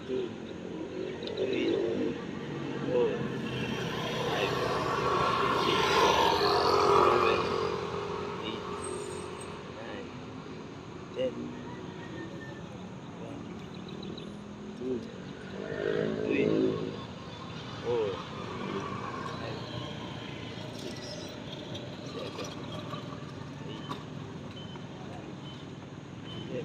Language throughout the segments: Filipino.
2, 3, 4, 5, 6, 7, 8, 9, 10. 1, 2, 3, 4, 5, 6, 7, 8, 9,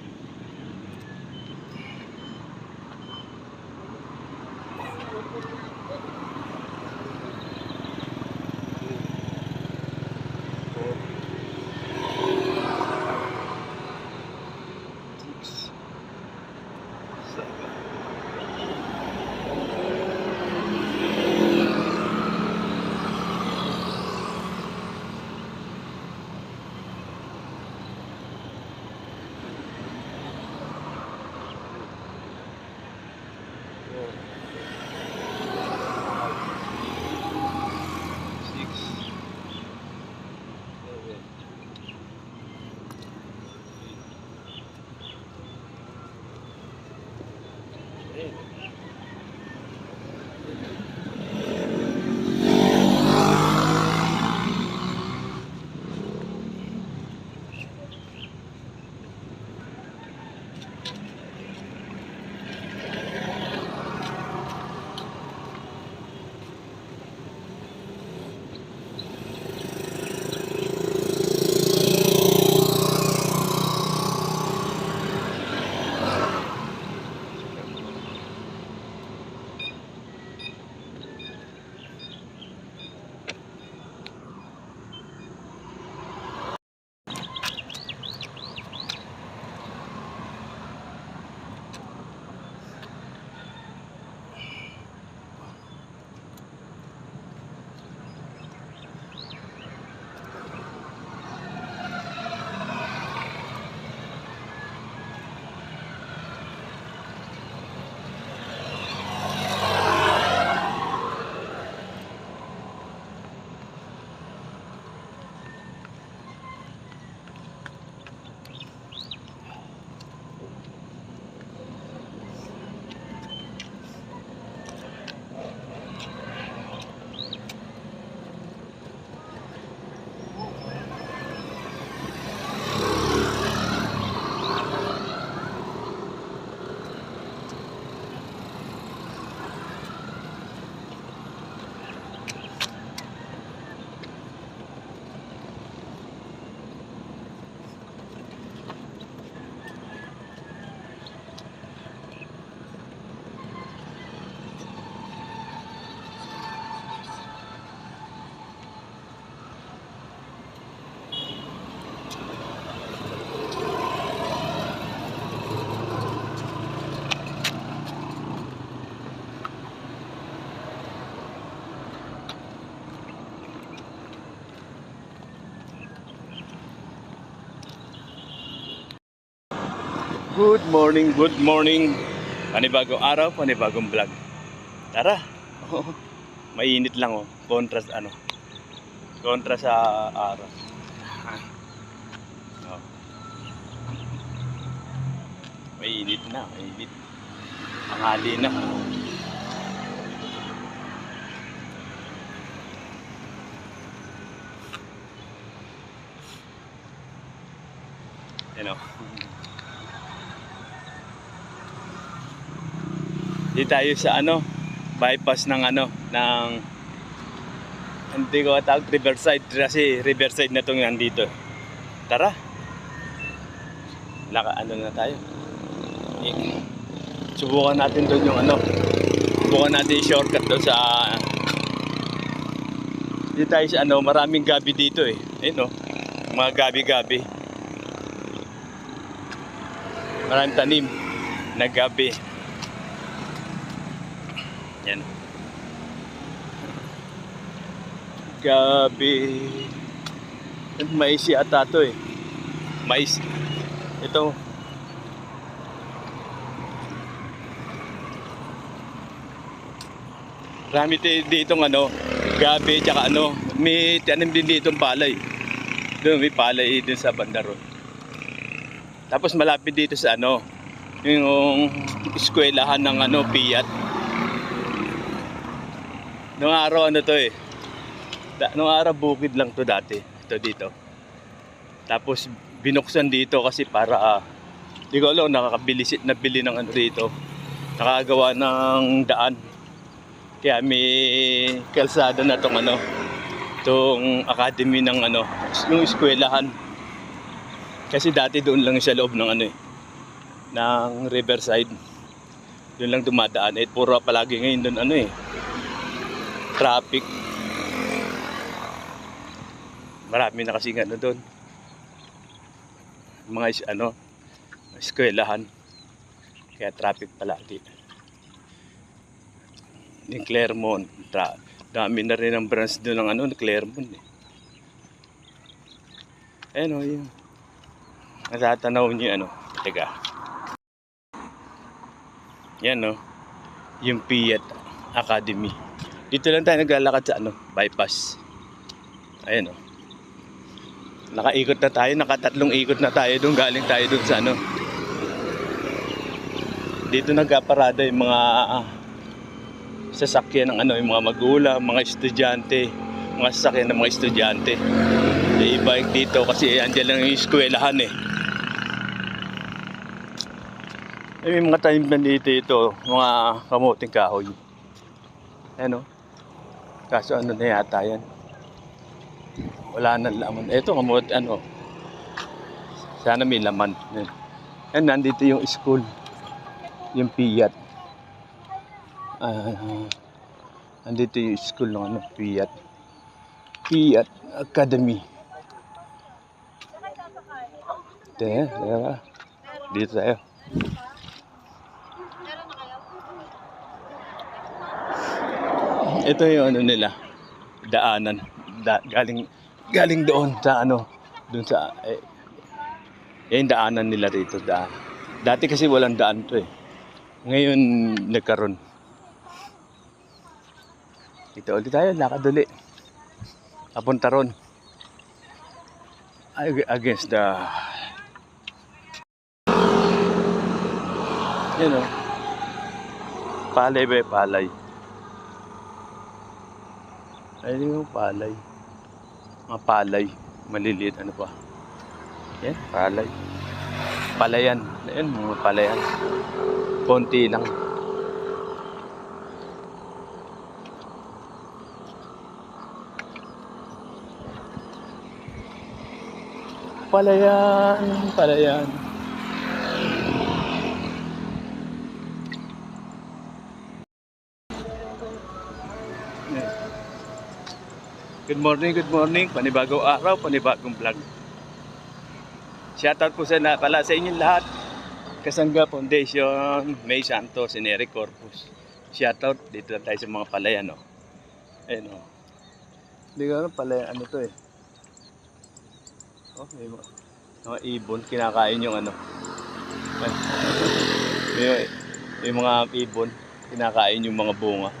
10. Good morning, good morning. Panibagong araw, panibagong vlog. Tara. Mainit lang oh. Kontra sa kontra sa araw. Oh. Mainit na, mainit. Tanghali na. Yan oh. Di tayo sa bypass ng hindi ko tawag Riverside, kasi Riverside na itong nandito. Tara. Na tayo. Subukan natin doon yung subukan natin yung shortcut doon sa di tayo sa maraming gabi dito eh. Ayun mga gabi-gabi. Maraming tanim na gabi. Yan. Gabi. Mais yata ito eh. Mais. Ito. Marami dito gabi tsaka may tanim din dito palay. Doon may palay din sa banda roon. Tapos malapit dito sa yung eskwelahan ng Piat. Noong araw ano to eh. Noong araw bukid lang to dati. Ito dito. Tapos binuksan dito kasi para di ko alam nabili ng dito. Nakagawa ng daan. Kaya may kalsada na tong tong academy ng yung eskwelahan. Kasi dati doon lang sa loob ng ng Riverside. Doon lang dumadaan. Puro palagi ngayon doon traffic. Marami na kasi doon. Mga eskwelahan. Kaya traffic palagi. Yung Claremont, dami na rin ang branch doon ng Claremont eh. Yung natatanaw niyo teka. Yan yung Piat Academy. Dito lang tayo naglalakad sa bypass. Ayan Nakaikot na tayo, nakatatlong ikot na tayo doon, galing tayo doon sa Dito nagkaparada yung mga sasakyan ng yung mga magulang, mga estudyante, mga sasakyan ng mga estudyante. I-bike dito kasi andyan lang yung eskwelahan eh. May mga time na dito mga kamuting kahoy. Kaso na yata yan. Wala nang laman. Ito kamut sana may laman. Yan nandito yung school. Yung Piat. Nandito yung school ng Piat. Piat Academy. Dito tayo. Ito yung nila. Daanan. Galing doon sa doon sa yung daanan nila rito. Dati kasi walang daan to eh. Ngayon nagkaroon. Dito ulit tayo, lakad uli. Papunta ron. Against the palay ba palay? Ayun yung palay. Mga palay. Maliliit pa. Yan, palay. Palayan. Ayan, mga palayan. Konti lang. Palayan. Good morning. Panibagong araw, panibagong vlog. Shoutout po sa inyong lahat. Kasangga Foundation, May Santos, and Eric Corpus. Shoutout, dito lang tayo sa mga palayan, Ayun, Hindi ko palayan, to eh. May mga ibon, kinakain yung may mga ibon, kinakain yung mga bunga.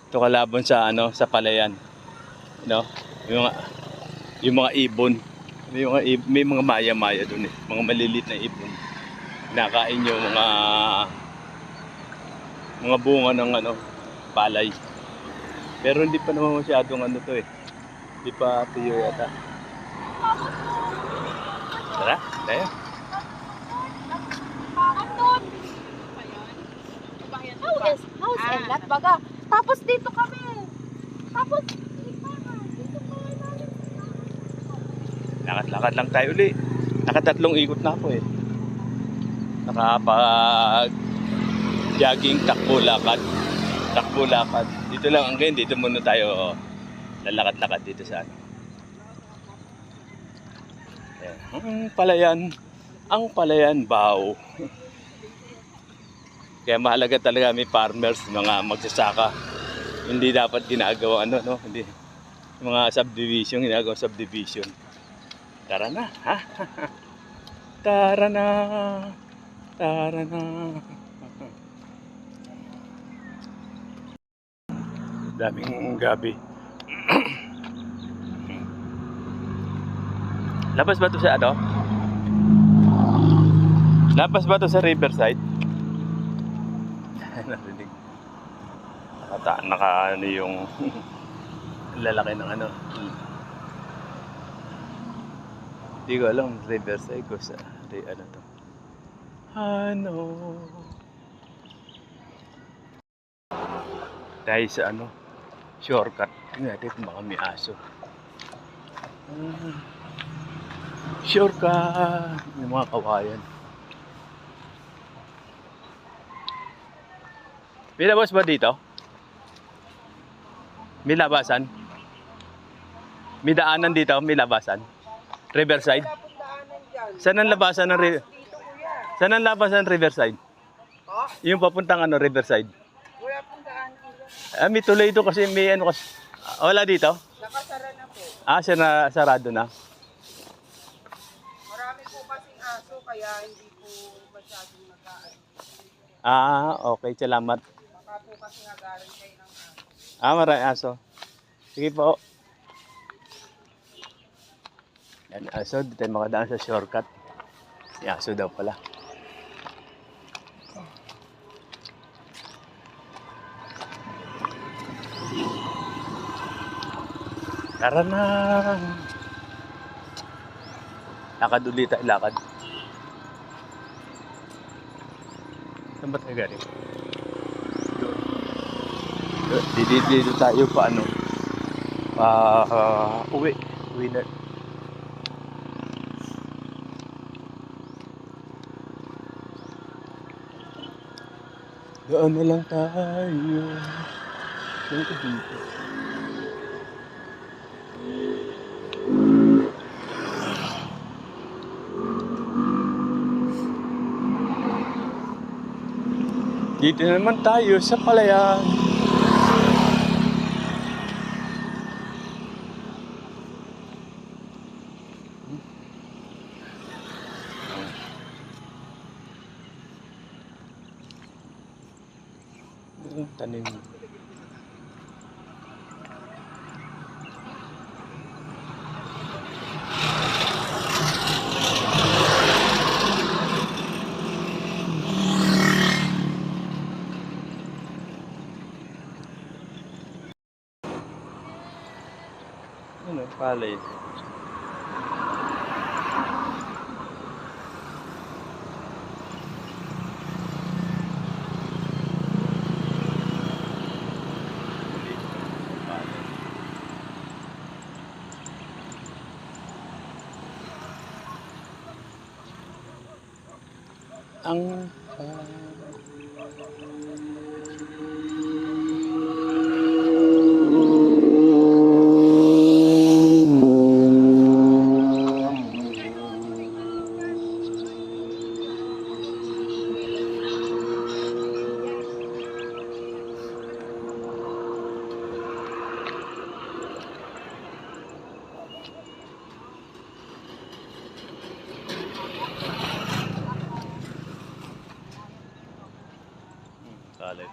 Ito kalaban sa sa palayan. Yung mga ibon. May mga maya-maya doon eh. Mga maliliit na ibon. Nakain yung mga bunga ng palay. Pero hindi pa naman masyadong to eh. Hindi pa tuyo yata. Tara, tayo. House and lot baga. Tapos dito kami. Tapos Lakad-lakad lang tayo uli. Nakatatlong ikot na ako eh. Nakapag jogging, takbo-lakad. Dito lang hanggang dito muna tayo lalakad-lakad dito sa Ang palayan bao. Kaya mahalaga talaga may farmers, mga magsasaka. Hindi dapat ginagawa hindi mga subdivision, ginagawa subdivision. Tara na, ha? Tara na. Daming gabi. Labas ba to sa ano? Labas ba to sa Riverside? Narinig. Naka ano yung lalaki ng ano. Hindi ko alam, Riverside ko sa ano to. Ano? Dahil sa ano, shortcut. Tingnan natin kung baka may aso. Shortcut! May mga kawayan. May labas ba dito? May labasan? May daanan dito? May labasan? Riverside? Wala pong daanan dyan. Saan ang labasan ng Dito kuya. Saan ang labasan ng Riverside? Oh, Yung papuntang ano, Riverside? wala pong daanan dyan. Ah, may tuloy ito kasi may ano kasi. Wala dito? Nakasara na po. Ah, sarado na. Marami po kasing aso kaya hindi po masyadong nag-aan. Ah, okay. Salamat. Baka po kasi nagaran kayo ng aso. Ah, maraming aso. Sige po. Yan, aso. Dito tayo makadaan sa shortcut. May aso daw pala. Tara na. Lakad ulit tayo, lakad. Saan ba tayo galing? Dito tayo pa ano. Uwi. Uwi na. Doon na lang tayo. Doon ko dito. Dito naman tayo sa palayan. Tanim. Ano, palay. Ang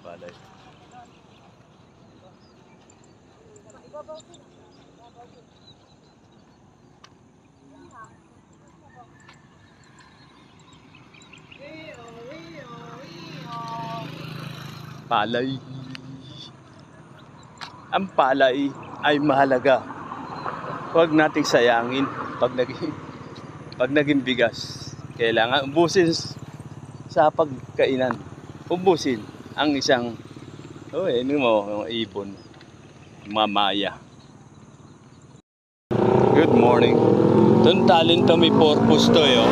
palay. Palay. Ang palay ay mahalaga. Huwag nating sayangin pag naging bigas. Kailangan ubusin sa pagkainan. Ubusin ang isang ano mo, yung ibon, mamaya. Good morning. Itong talent to may purpose to eh.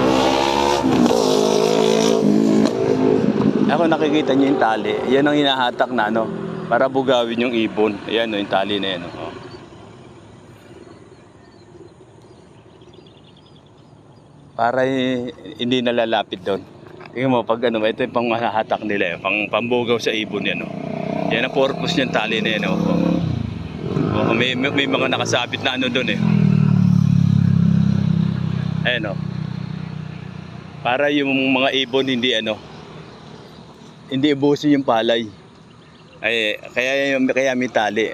Ako nakikita niyo yung tali. Yan ang hinahatak na ano, para bugawin yung ibon. Ayan yung tali na yan. Oh. Para hindi nalalapit doon. Tingnan mo, pag ano, ito yung pang mahahatak nila, pambugaw sa ibon yan. Oh. Yan ang purpose niyang tali na yan. Oh. Oh, may mga nakasabit na ano doon eh. Ayan oh. Para yung mga ibon hindi ubusin yung palay. Ay, kaya may tali.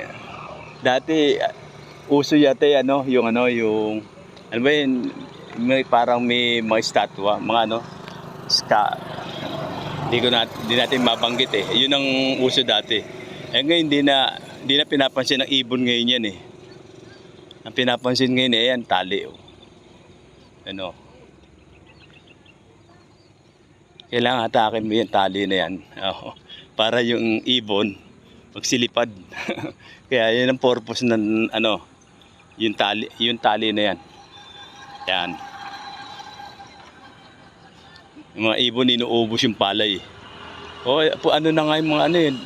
Dati uso yata yung ano ba yun, may parang may mga estatwa, mga ano, di natin mabanggit eh. Yun ang uso dati. Eh ngayon di na pinapansin ng ibon ngayon yan eh. Ang pinapansin ngayon eh, yan, tali. Oh. Ano? Kailangan atakin mo yung tali na yan. Oh, para yung ibon magsilipad. Kaya yan ang purpose ng ano, yung tali na yan. Yan. Yung mga ibon inuubos yung palay. O ano na nga yung mga ano yun,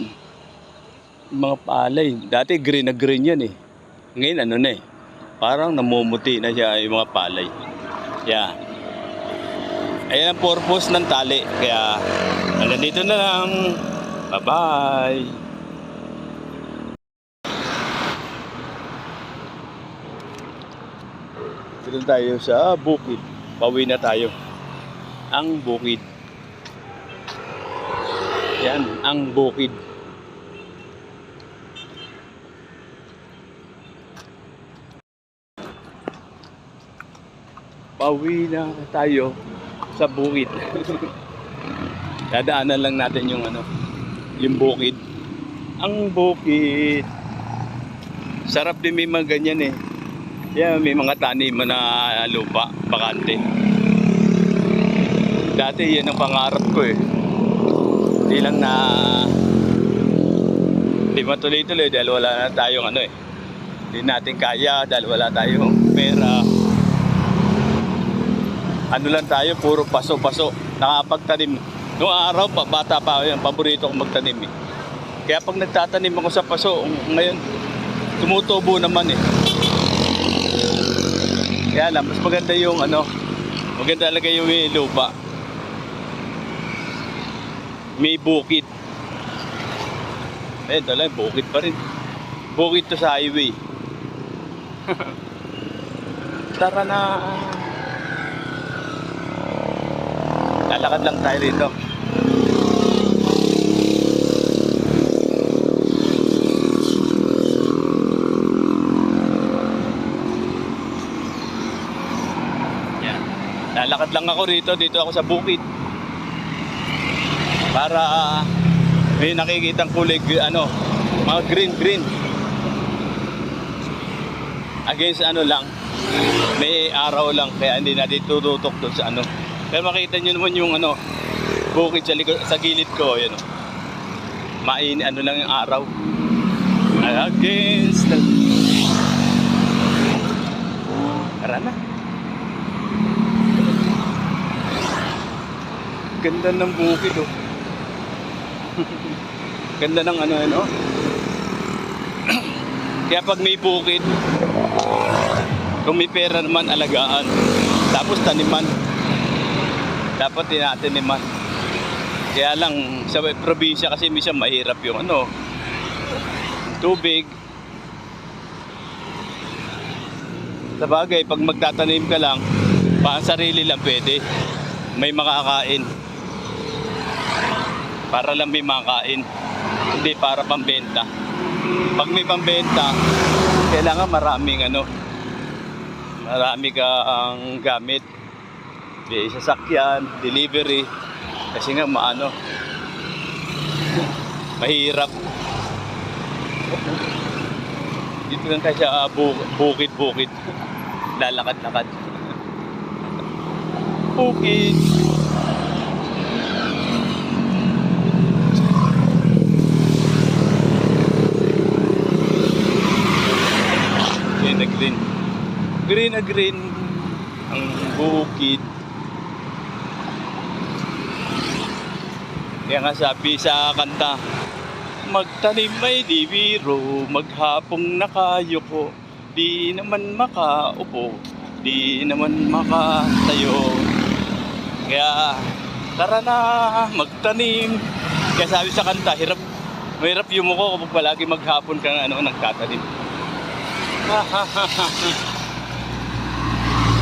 mga palay. Dati green na green yan eh. Ngayon ano na eh. Parang namumuti na siya yung mga palay. Yan. Ayan ang purpose ng tali. Kaya hanggang dito na lang. Bye-bye. Dito tayo sa bukid. Pauwi na tayo. Ang bukid. Yan, ang bukid. Pauwi na tayo sa bukid. Dadaanan lang natin yung ano, yung bukid. Ang bukid. Sarap din may mga ganyan eh. Yan, may mga tanim na lupa, bakante. Dati yan ang pangarap ko eh. Hindi lang na hindi matuloy-tuloy dahil wala na tayong ano eh. Hindi natin kaya dahil wala tayong pera. Ano lang tayo, puro paso-paso. Nakapagtanim. Noong araw pa, bata pa yun, paborito kong magtanim eh. Kaya pag nagtatanim ako sa paso, ngayon, tumutubo naman eh. Kaya lang, mas maganda yung ano, maganda talaga yung lupa. May bukid. Eh, dala, bukid pa rin. Bukid to sa highway. Tara na. Lalakad lang tayo rito. Yan. Lalakad lang ako rito. Dito ako sa bukid. Para may nakikitang kulay ano, mga green. Against ano lang, may araw lang kaya hindi natin tututok doon sa ano. Pero makita nyo naman yung ano, bukid sa likod, sa gilid ko, yan oh. Ano lang yung araw. Against the... Tara na. Ganda ng bukid oh. Ganda ng ano. Kaya pag may bukid, kung may pera naman, alagaan. Tapos taniman. Dapat tinataniman. Kaya lang sa probinsya kasi minsan mahirap yung ano, tubig. Sa bagay, pag magtatanim ka lang, pang sarili lang pwede. May makakain. Para lang may makain. Hindi para pambenta. Pag may pambenta, kailangan maraming ano, marami kang gamit. Sasakyan, delivery. Kasi nga maano, mahirap. Dito lang tayo sa bukid. Lalakad-lakad. Bukid. Green na green ang bukid. Kaya nga sabi sa kanta, magtanim ay di biro, maghapong nakayuko, di naman makaupo, di naman makatayo. Kaya tara na magtanim. Kaya sabi sa kanta, mahirap yumuko kapag palagi maghapon kang nagtatanim.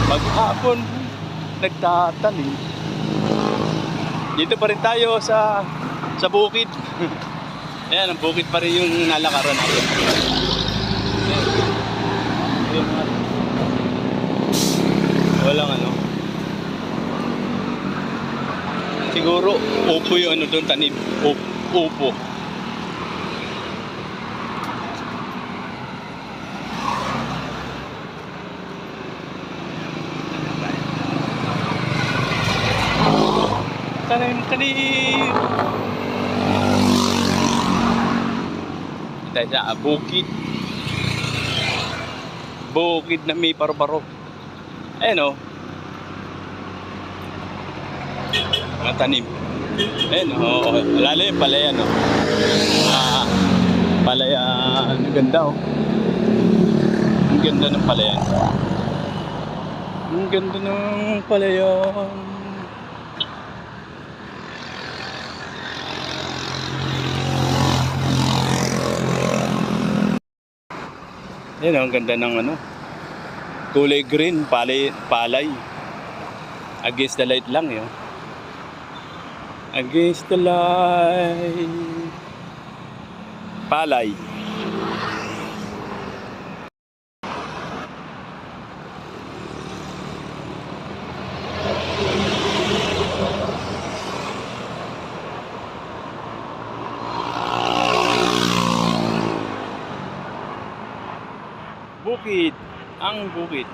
Maghapon nagtatanim. Dito pa rin tayo sa bukid. Ayan, ang bukid pa rin yung nalakaran natin. Walang ano. Siguro, upo yung ano doon, tanim. Upo. Tanim. Ito siya, bukid. Bukid na may paro-paro. Ayan o. Mga tanim. Ayan o. Lalo yung palayan o. Palayan. Ang ganda o. Ang ganda ng palayan. Ang ganda ng palayan. Ayan o. Ang ganda ng ano. Kulay green. Palay. Against the light lang yun. Against the light. Palay. Bukid. Ang bukid.